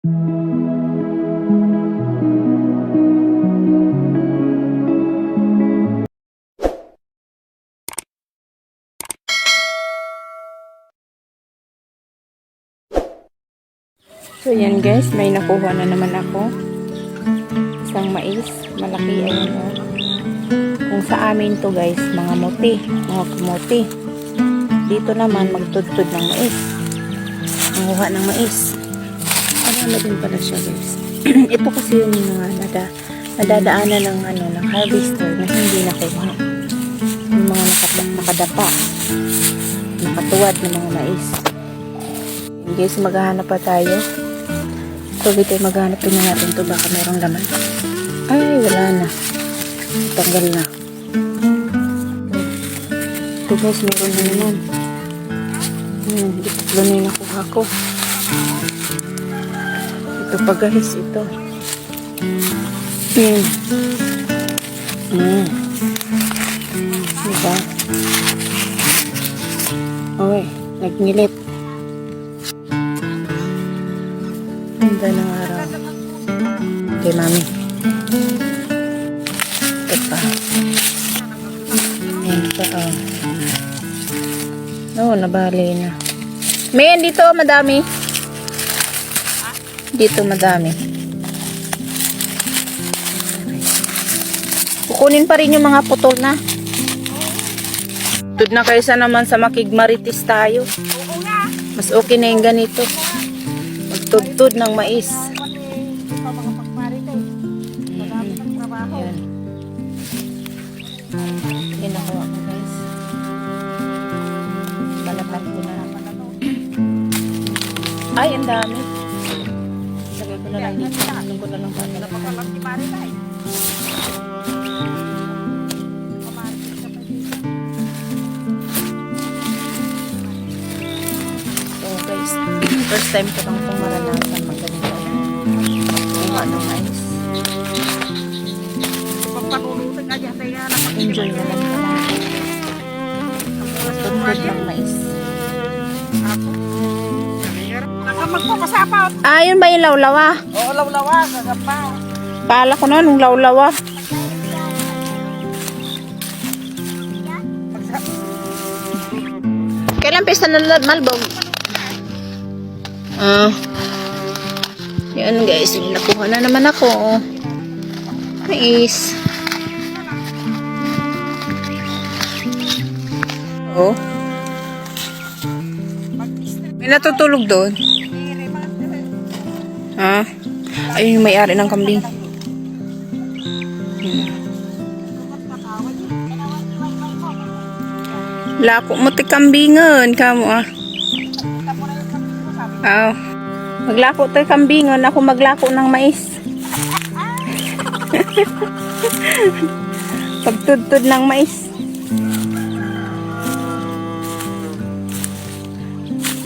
So yan guys, may nakuha na naman ako. Isang mais, malaki ayun o. Kung sa amin to guys, mga muti, mga kamuti. Dito naman magtudtod ng mais. Manguha ng mais. Ano din pala siya guys. Ito kasi yung mga nadadaanan ng ng harvester na hindi nakuha. Yung mga nakadapa, nakatuwad ng mga mais. Guys, maghahanap pa tayo. So, dito maghanap din natin ito. Baka merong laman. Ay, wala na. Tanggal na. Ito guys, meron na naman. Dito na yung nakuha ko. Ito pa guys, ito. Diba? Uy, nagngilip. Ganda ng araw. Okay, mami. Ito pa. Ayan pa, oh. Oo, nabali na. Mayan, dito, madami. Dito, madami. Kukunin pa rin yung mga putol na. Tud na kaysa naman sa makigmaritis tayo. Mas okay na yung ganito. Magtudtod ng mais. Ayan. Yan ako guys. Balapan ko na. Ay, ang dami. Sagay ko na lang dito. Anong ko na lang pa. First time ko lang itong maranasan magganito. Kuha ng mais. Enjoy na lang ito. Tugtog ng mais. Magpapasapaw. Yun ba yung lawlawa? Oo, lawlawa. Gagapaw. Pala ko na nung lawlawa. Kailan pista na malbog? Yan guys, nakuha na naman ako. Mais. Oh. May natutulog doon. Ayun yung may-ari ng kambing. Lako mo ti kambingan kamo maglako tayo kambingon, ako maglako ng mais. Pagtudtod ng mais.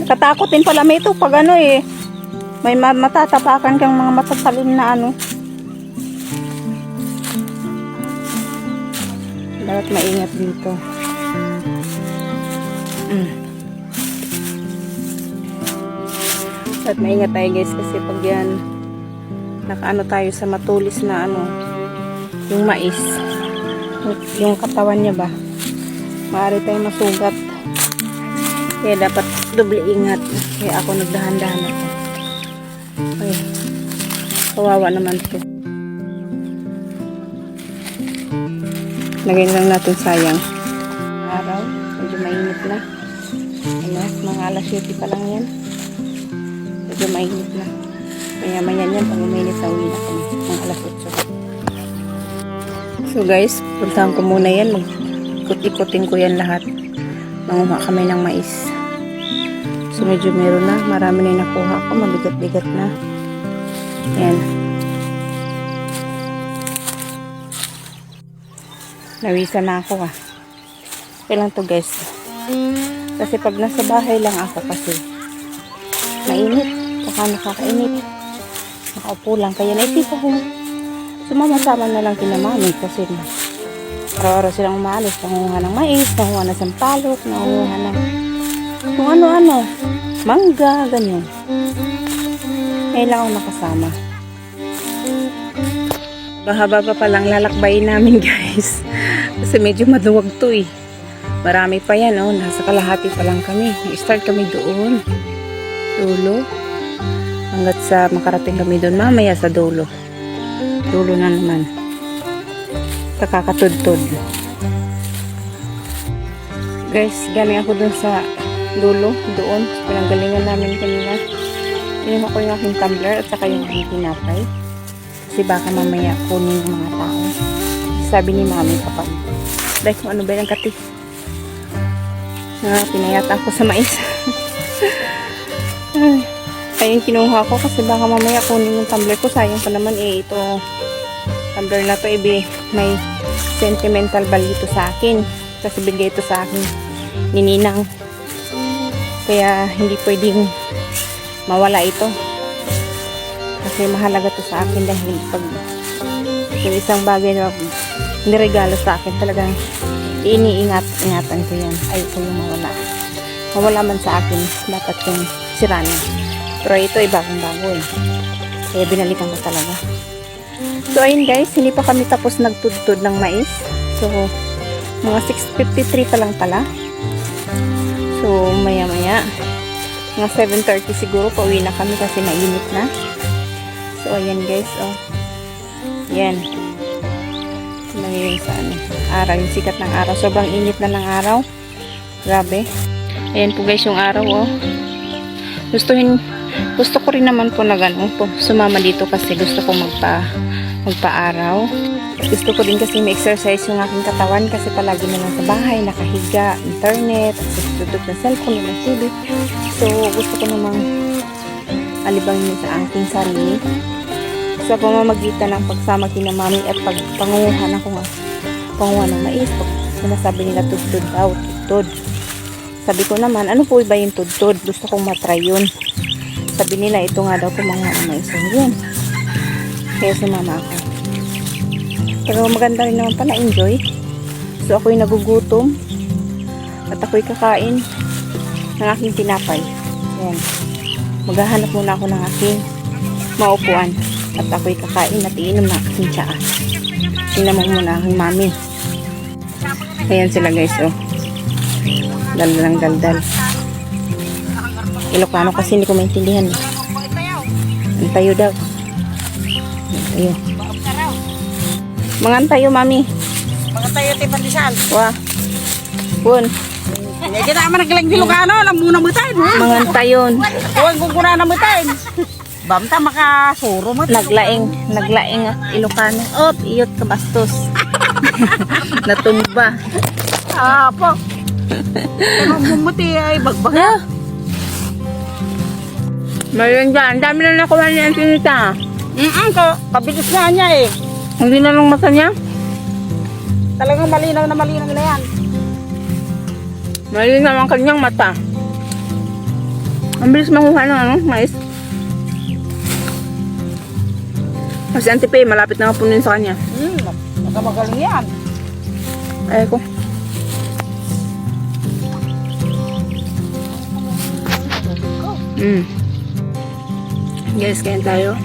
Nakatakotin pala may ito pag may matatapakan kang mga matasalim na dapat maingat dito. At maingat tayo guys kasi pag yan nakaano tayo sa matulis na yung mais, yung katawan niya ba, maaari tayong masugat. Kaya dapat doble ingat. Kaya ako nagdahan-dahan ako. Ay, kawawa naman ito. Lagyan lang natin, sayang. Araw, medyo mainit na. Mga alas 7 pa lang yan. Medyo mainit na. Kaya mayan yan, pag uminit sa uwi na kami. Mga alas 8. So guys, puntahan ko muna yan. Mag-ikot-ikutin ko yan lahat. Nanguha kami ng mais. So medyo meron na. Marami na yung nakuha ko. Mabigat-bigat na. Yan. Nawisan na ako Kailan to guys. Kasi pag nasa bahay lang ako kasi mainit. Saka nakakainit. Nakaupo lang. Kaya naisip ako. Sumama-sama na lang kina mami kasi araw-araw silang umaalis. Nanguha ng mais, nanguha ng sampalok, nanguha ng kung ano-ano. Mangga, ganyan. Ngayon lang ako nakasama. Mahaba pa palang lalakbayin namin guys. Kasi medyo maduwag to eh. Marami pa yan oh. Nasa kalahati pa lang kami. Nag-start kami doon. Dulo. Hanggat sa makarating kami doon mamaya sa dulo. Dulo na naman. Kakakatudtod. Guys, galing ako doon sa dulo. Doon. Pinanggalingan namin kanina. Kinuha ko yung aking tumbler at saka yung aking tinapay. Kasi baka mamaya kunin ng mga tao. Sabi ni mami kapag dahil kung ano ba yung kati. Pinayata ko sa mais. Ayun kinuha ko kasi baka mamaya kunin yung tumbler ko. Sayang pa naman eh. Ito tumbler na to may sentimental value to sa akin. Kasi bigay ito sa akin ni Ninang. Kaya hindi pwedeng mawala ito. Kasi mahalaga to sa akin dahil pag yung isang bagay na niregalo sa akin talagang ingatan ko yan. Ayoko yung mawala. Mawala man sa akin, dapat yung sira na. Pero ito ay bagong-bago eh. Kaya binalikan ko talaga. So ayun guys, hindi pa kami tapos nagtudtod ng mais. So mga 6:53 pa lang pala. So maya-maya mga 7:30 siguro pauwi na kami kasi mainit na. So, ayan guys, oh. Yan. Nangyayari sa araw, yung sikat ng araw. Sobrang init na ng araw. Grabe. Ayan po guys yung araw, oh. Gusto ko rin naman po na gano'n po. Sumama dito kasi gusto ko magpa-araw. Gusto ko din kasi may exercise yung aking katawan kasi palagi na lang sa bahay, nakahiga, internet, tutut ng cellphone, ng TV. So, gusto ko namang alibangin sa aking sarili sa pamamagitan ng pagsama kina mami at pangunguha ng mais. Sinasabi nila tudtod daw, tudtod. Sabi ko naman, ano po ba yung tudtod? Gusto kong matry yun. Sabi nila, ito nga daw kumanguha ng mais. So, yun. Kaya sumama ako. Pero maganda rin naman pala, enjoy. So, ako'y nagugutom at ako'y kakain ng aking tinapay. Ayan. Maghahanap muna ako ng aking maupuan at ako'y kakain at iinom ng aking tsaa. Tingnan mo muna aking mami. Ayan sila guys, oh. Daldalang daldal. Ilocano kasi hindi ko maintindihan. Antayo daw. Antayo. Mga antayo, mami. Mga tayo ti pandesal. Wah. Bun. Hindi na man naglang Ilocano, alam mo na mo tayo. Mga antayon. Huwag kong kuna na mo tayo. Bamta makasuro mo. Naglaing at Ilocano. Op, iyot ka bastos. Natumba. Po. Ano mumuti ay bagbaga. Mayroon dyan. Ang dami na nakuha niya ang tinita. Kabilis na niya eh. Hindi na lang mata niya. Talagang malinaw na yan. Mayroon naman kanyang mata. Ang bilis makuha ng mais. Kasi Auntie Pei, malapit na punuin sa kanya. Magaling yan. Ay ko. Guys, kain tayo.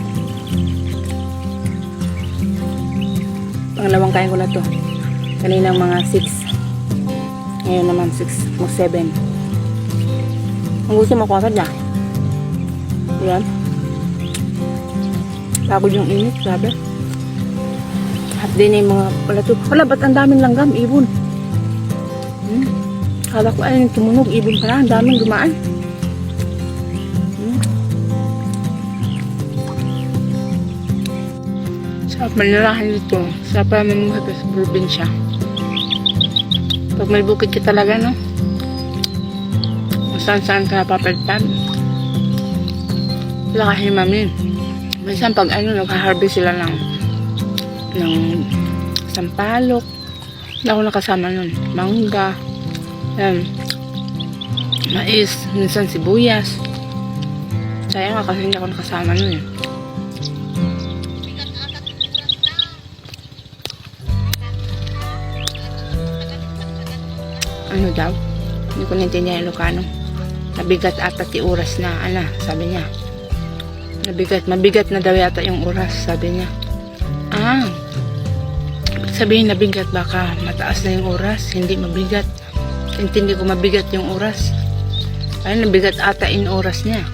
Pangalawang kain ko na to. Kanina mga 6. Ngayon naman 6 o 7. Ang gusto mo ko agad na. Ayan. Pagod yung init, sabi. At din yung mga pala to. Wala, ba't ang daming langgam? Ibon. Kala ko ay tumunog. Ibon pala. Ang daming dumaan. Sa manirahan dito. Sa pamamamuhay sa probinsya. Pag may bukid ka talaga, no? Kung saan ka napapagpad. Wala kasi mami. Minsan pag nag-harvest sila ng sampalok. Hindi ako nakasama nun. Mangga. Yan. Mais. Minsan sibuyas. Sayang nga kasi hindi ako nakasama nun. Ano daw? Hindi ko naintindihan yung Ilocano. Nabigat ata ti oras na, sabi niya. Mabigat na daw yata yung oras, sabi niya. Ah, ibig sabihin nabigat, baka mataas na yung oras, hindi mabigat. Intindi ko mabigat yung oras. Ay, nabigat ata yung oras niya.